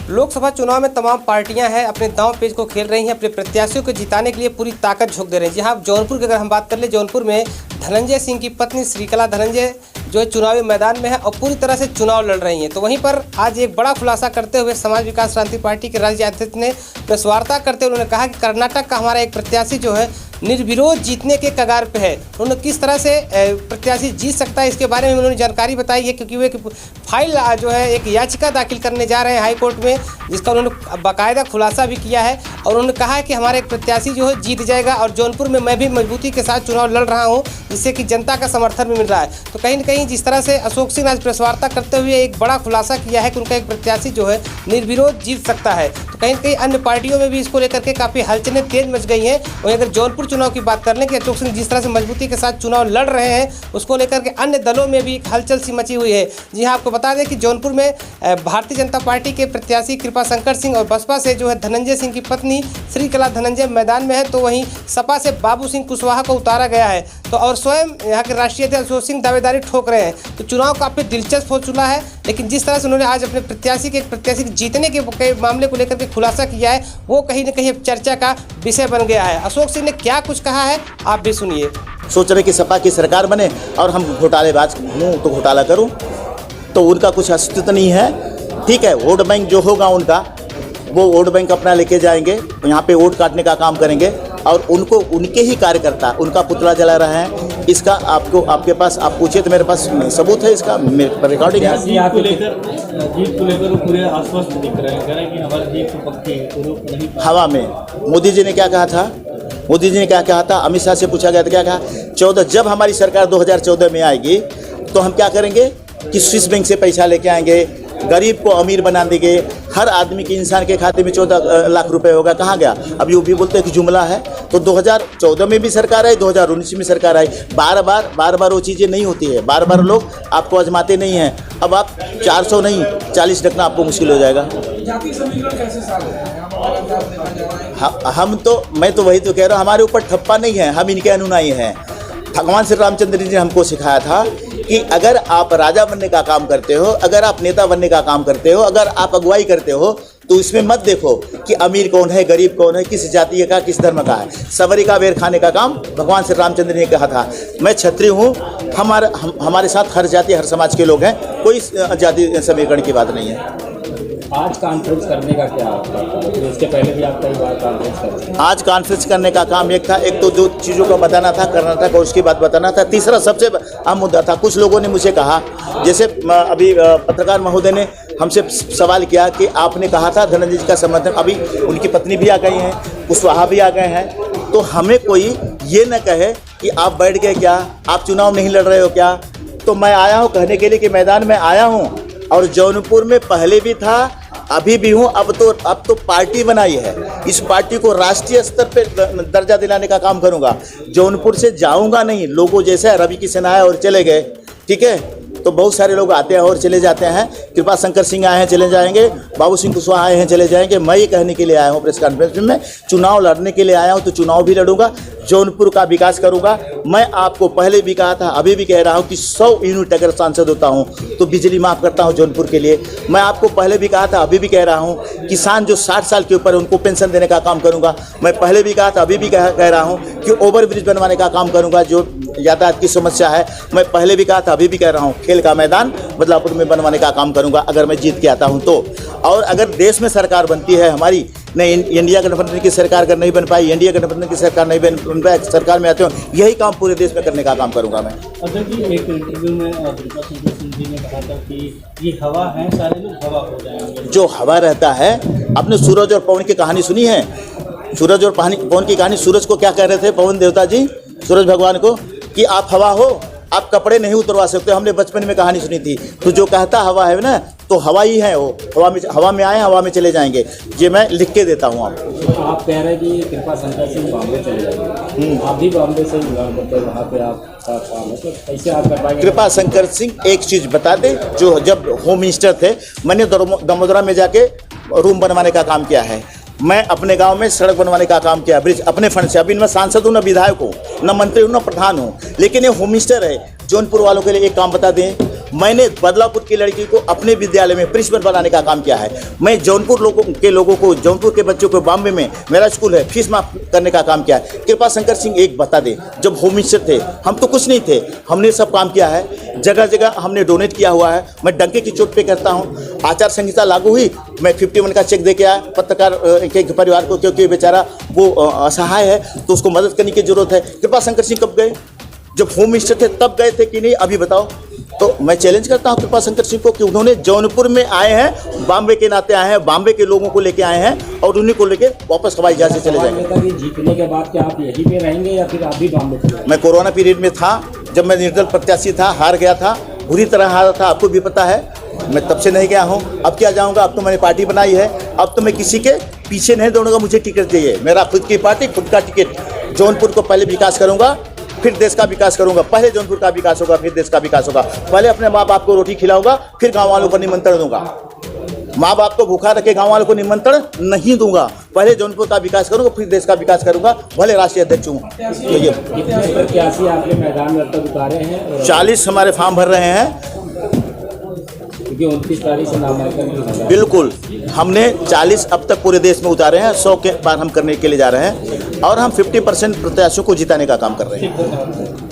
लोकसभा चुनाव में तमाम पार्टियां हैं अपने दांव पेच को खेल रही हैं, अपने प्रत्याशियों को जिताने के लिए पूरी ताकत झोंक दे रहे हैं। जी हाँ, जौनपुर की अगर हम बात कर ले, जौनपुर में धनंजय सिंह की पत्नी श्रीकला धनंजय जो है चुनावी मैदान में है और पूरी तरह से चुनाव लड़ रही हैं। तो वहीं पर आज एक बड़ा खुलासा करते हुए समाज विकास क्रांति पार्टी के राज्य अध्यक्ष ने प्रेस वार्ता करते हुए उन्होंने कहा कि कर्नाटक का हमारा एक प्रत्याशी जो है निर्विरोध जीतने के कगार पे है। उन्होंने किस तरह से प्रत्याशी जीत सकता है इसके बारे में उन्होंने जानकारी बताई है, क्योंकि वो एक फाइल जो है एक याचिका दाखिल करने जा रहे हैं हाई कोर्ट में, जिसका उन्होंने बाकायदा खुलासा भी किया है। और उन्होंने कहा है कि हमारा एक प्रत्याशी जो है जीत जाएगा और जौनपुर में मैं भी मजबूती के साथ चुनाव लड़ रहा हूँ, जिससे कि जनता का समर्थन भी मिल रहा है। तो कहीं न कहीं जिस तरह से अशोक सिंह आज प्रेस वार्ता करते हुए एक बड़ा खुलासा किया है कि उनका एक प्रत्याशी जो है निर्विरोध जीत सकता है, तो कहीं न कहीं अन्य पार्टियों में भी इसको लेकर के काफ़ी हलचलें तेज मच गई हैं। वहीं अगर जौनपुर चुनाव की बात कर लें कि अशोक सिंह जिस तरह से मजबूती के साथ चुनाव लड़ रहे हैं, उसको लेकर के अन्य दलों में भी एक हलचल सी मची हुई है। जी हाँ, आपको बता दें कि जौनपुर में भारतीय जनता पार्टी के प्रत्याशी कृपा शंकर सिंह और बसपा से जो है धनंजय सिंह की पत्नी श्रीकला धनंजय मैदान में है, तो वहीं सपा से बाबू सिंह कुशवाहा को उतारा गया है। तो और स्वयं यहाँ के राष्ट्रीय अध्यक्ष अशोक सिंह दावेदारी ठोक रहे हैं। तो चुनाव काफ़ी दिलचस्प हो चुका है, लेकिन जिस तरह से उन्होंने आज अपने प्रत्याशी के जीतने के मामले को लेकर के खुलासा किया है, वो कहीं न कहीं चर्चा का विषय बन गया है। अशोक सिंह ने क्या कुछ कहा है, आप भी सुनिए। सोच रहे कि सपा की सरकार बने और हम घोटालेबाज हूँ तो घोटाला करूँ, तो उनका कुछ अस्तित्व नहीं है। ठीक है, वोट बैंक जो होगा उनका, वो वोट बैंक अपना लेके जाएंगे, यहाँ पे वोट काटने का काम करेंगे और उनको उनके ही कार्यकर्ता उनका पुतला जला रहे हैं। इसका आपके पास आप पूछिए तो मेरे पास सबूत है, इसका मेरे पर रिकॉर्डिंग है। जीत को लेकर पूरे आश्वस्त दिख रहे हैं, कह रहे हैं कि हमारी जीत तो पक्की है। हवा में मोदी जी ने क्या कहा था? मोदी जी ने क्या कहा था? अमित शाह से पूछा गया था, क्या कहा? 14 जब हमारी सरकार 2014 में आएगी तो हम क्या करेंगे कि स्विस बैंक से पैसा लेके आएंगे, गरीब को अमीर बना देंगे, हर आदमी के इंसान के खाते में 14 लाख रुपए होगा। कहाँ गया? अब ये भी बोलते हैं कि जुमला है। तो 2014 में भी सरकार आई, 2019 में सरकार आई। बार बार वो चीज़ें नहीं होती है, बार बार लोग आपको आजमाते नहीं हैं। अब आप 400 नहीं 40 रखना आपको मुश्किल हो जाएगा। जाति समीकरण कैसे हम तो मैं तो वही तो कह रहा हूँ, हमारे ऊपर ठप्पा नहीं है, हम इनके अनुयायी हैं। भगवान श्री रामचंद्र जी ने हमको सिखाया था कि अगर आप राजा बनने का काम करते हो, अगर आप नेता बनने का काम करते हो, अगर आप अगुवाई करते हो, तो इसमें मत देखो कि अमीर कौन है, गरीब कौन है, किस जाति का, किस धर्म का है। सबरी का बेर खाने का काम भगवान श्री रामचंद्र ने कहा था। मैं क्षत्रिय हूँ, हमारे साथ हर जाति हर समाज के लोग हैं, कोई जाति समीकरण की बात नहीं है। आज कॉन्फ्रेंस करने का क्या इसके पहले भी आप कई बार कॉन्फ्रेंस करते हैं। आज कॉन्फ्रेंस करने का काम एक था, एक तो जो चीज़ों को बताना था कर्नाटक और उसकी बात बताना था। तीसरा सबसे अहम मुद्दा था, कुछ लोगों ने मुझे कहा, जैसे अभी पत्रकार महोदय ने हमसे सवाल किया कि आपने कहा था धनंजय जी का समर्थन, अभी उनकी पत्नी भी आ गई हैं, कुशवाहा भी आ गए हैं। तो हमें कोई ये न कहे कि आप बैठ गए क्या, आप चुनाव नहीं लड़ रहे हो क्या। तो मैं आया हूँ कहने के लिए कि मैदान में आया हूँ, और जौनपुर में पहले भी था, अभी भी हूँ। अब तो पार्टी बनाई है, इस पार्टी को राष्ट्रीय स्तर पे दर्जा दिलाने का काम करूँगा। जौनपुर से जाऊँगा नहीं, लोगों जैसे रवि किशन आए और चले गए, ठीक है, तो बहुत सारे लोग आते हैं और चले जाते हैं। कृपा शंकर सिंह आए हैं, चले जाएंगे, बाबू सिंह कुशवाहा आए हैं, चले जाएंगे। मैं ये कहने के लिए आया हूँ प्रेस कॉन्फ्रेंस में, चुनाव लड़ने के लिए आया हूँ, तो चुनाव भी लड़ूंगा, जौनपुर का विकास करूंगा। मैं आपको पहले भी कहा था, अभी भी कह रहा हूं कि 100 यूनिट अगर सांसद होता हूं तो बिजली माफ़ करता हूं जौनपुर के लिए। मैं आपको पहले भी कहा था, अभी भी कह रहा हूं, किसान जो 60 साल के ऊपर उनको पेंशन देने का काम करूंगा। मैं पहले भी कहा था, अभी भी कह रहा हूं कि ओवरब्रिज बनवाने का काम करूंगा, जो यातायात की समस्या है। मैं पहले भी कहा था, अभी भी कह रहा हूँ, खेल का मैदान बदलापुर में बनवाने का काम करूंगा अगर मैं जीत के आता हूँ तो। और अगर देश में सरकार बनती है हमारी, नहीं इंडिया गठबंधन की सरकार अगर नहीं बन पाई, एनडीए गठबंधन की सरकार नहीं बन पाई, सरकार में आते हो, यही काम पूरे देश में करने का काम करूंगा मैं। अच्छा जी, एक इंटरव्यू में कृपा शंकर सिंह जी ने कहा था कि ये हवा है, सारे लोग हवा हो जाएंगे। जो हवा रहता है, आपने सूरज और पवन की कहानी सुनी है? सूरज और पवन की कहानी, सूरज को क्या कह रहे थे पवन देवता जी सूरज भगवान को कि आप हवा हो, आप कपड़े नहीं उतरवा सकते। हमने बचपन में कहानी सुनी थी। तो जो कहता हवा है ना, तो हवा ही है वो, हवा में आए, हवा में चले जाएंगे। ये मैं लिख के देता हूँ आपको। आप कह रहे हैं कि कृपा शंकर सिंह बॉम्बे चले जाएंगे, आप भी बॉम्बे से बिलोंग करते हैं, वहाँ पे आप तो कैसे आप कर पाएंगे? कृपा शंकर सिंह एक चीज़ बता दे, जो जब होम मिनिस्टर थे, मैंने दमोदरा में जाके रूम बनवाने का काम किया है। मैं अपने गांव में सड़क बनवाने का काम किया, ब्रिज अपने फंड से। अभी मैं सांसद हूँ, न विधायक हूँ, न मंत्री हूँ, न प्रधान हूँ, लेकिन ये होम मिनिस्टर है। जौनपुर वालों के लिए एक काम बता दें, मैंने बदलापुर की लड़की को अपने विद्यालय में प्रिंसिपल बनाने का काम किया है। मैं जौनपुर लोगों को जौनपुर के बच्चों को बॉम्बे में मेरा स्कूल है फीस माफ करने का काम किया है। कृपा शंकर सिंह एक बता दे, जब होम मिनिस्टर थे हम तो कुछ नहीं थे, हमने सब काम किया है, जगह जगह हमने डोनेट किया हुआ है। मैं डंके की चोट पे करता हूँ। आचार संहिता लागू हुई, मैं 51 का चेक दे के आया पत्रकार के परिवार को, क्योंकि बेचारा वो असहाय है तो उसको मदद करने की जरूरत है। कृपा शंकर सिंह कब गए? जब होम मिनिस्टर थे तब गए थे कि नहीं, अभी बताओ। तो मैं चैलेंज करता हूं कृपा शंकर सिंह को कि उन्होंने जौनपुर में आए हैं, बॉम्बे के नाते आए हैं, बॉम्बे के लोगों को लेके आए हैं और उन्हीं को लेके वापस हवाई जहाज से चले जाएंगे। जीतने के बाद क्या आप यहीं पे रहेंगे या फिर आप भी बॉम्बे चले जाएंगे? मैं कोरोना पीरियड में था, जब मैं निर्दल प्रत्याशी था, हार गया था, बुरी तरह हारा था, आपको भी पता है। मैं तब से नहीं गया हूँ, अब क्या जाऊँगा? अब तो मैंने पार्टी बनाई है, अब तो मैं किसी के पीछे नहीं दौड़ूंगा। मुझे टिकट चाहिए, मेरा खुद की पार्टी, खुद का टिकट। जौनपुर को पहले विकास करूँगा, फिर देश का विकास करूंगा। पहले जौनपुर का विकास होगा, फिर देश का विकास होगा। पहले अपने माँ बाप को रोटी खिलाऊंगा, फिर गांव वालों को निमंत्रण दूंगा। माँ बाप को भूखा रखे गांव वालों को निमंत्रण नहीं दूंगा। पहले जौनपुर का विकास करूंगा, फिर देश का विकास करूंगा, भले राष्ट्रीय अध्यक्ष हूँ। तो ये कितने प्रत्याशी आपके मैदान में अब तक उतारे हैं? 40 हमारे फॉर्म भर रहे हैं। क्योंकि 29 तारीख से नामांकन की है। बिल्कुल, हमने 40 अब तक पूरे देश में उतारे हैं, 100 के पार हम करने के लिए जा रहे हैं और हम 50% प्रत्याशियों को जिताने का काम कर रहे हैं।